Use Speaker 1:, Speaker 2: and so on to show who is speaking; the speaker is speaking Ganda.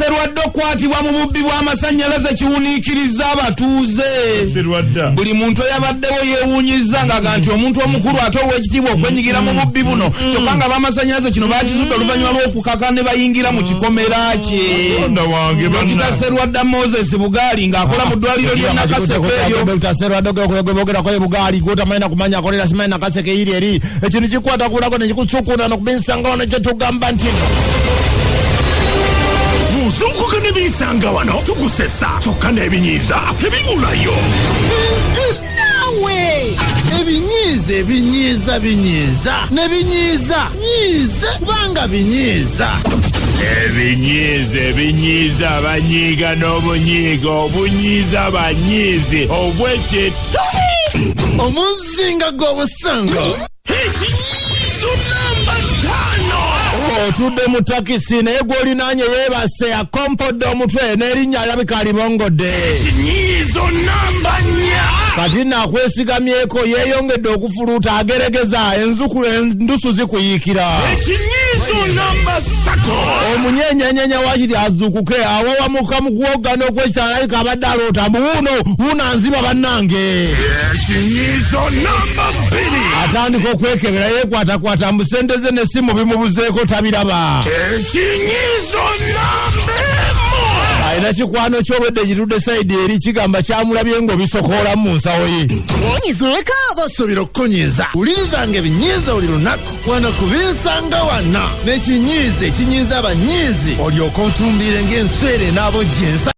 Speaker 1: Serwadda okwatibwa mu bubbi bw'amasannyalaze kiwuniikiriza abatuuze. Buli muntu eyabaddewo yeewuunyiza nga nti omuntu omukulu ate ow'ekitiibwa okwenyigira mu bubbi buno kyokka nga b'amasannyalaze kino baakizudde oluvannyuma lw'okukaka ne bayingira mu kikomera kye. Dr. Serwadda Moses Bugaali ng'akola mu ddwaliro ly'e Nakaseke eyo.
Speaker 2: Dr. Serwadda bogerako ye Bugaali gw'otamanyi kumanya akolera simanyi Nakaseke eri ekintu kikwata kulako ne kikutsukuna n'okubisanga wano kye tugamba nti
Speaker 3: Muzuukuka ne bisanga wano tukusesa kyokka n'ebinyiiza tebibulayo.
Speaker 2: Nawe ebinyiiza ne binyiiza nyiize kubanga binyiiza.
Speaker 3: Ebinyiiza banyiiga n'obunyiiga obunyiiza banyiizi obwekituli.
Speaker 2: Omuzinga gw'obusanga.
Speaker 3: Ekinyiizo namba 5.
Speaker 2: Otudde mu takisi naye gw'olinaanye yeebase akompodde omutwe n'erinnya alabika alibongodde.
Speaker 3: Ekinyiizo namba 4.
Speaker 2: Kati naakwesigamyeko yeeyongedde okufuluuta ageregeza endusu zikuyiikira.
Speaker 3: Ekinyiizo namba 3.
Speaker 2: Omunyenyenyenya wakiri azuukuke awawamuka mu kuwoggana okw'ekitala alabika abadde aloota mbu wuuno anziba bannange.
Speaker 3: Ekinyiizo namba 2.
Speaker 2: Atandika okwekebera yeekwatakwata mbu sente ze n'essimu bimubuzeeko tabiraba.
Speaker 3: Ekinyiizo namba 1.
Speaker 2: Alina kikwano ky'obwedde kitudde sayidi eri kigamba kyamulabye ng'obisokoola mu nsawo ye.
Speaker 4: Onyizuleka
Speaker 2: basuubira okukonyiiza. Wulirizanga ebinyiiza buli lunaku wano ku Binsanga Wana. N'ekinyiiza ekinyiiza abanyiizi olyoka otumbire ng'enswere n'abojja ensa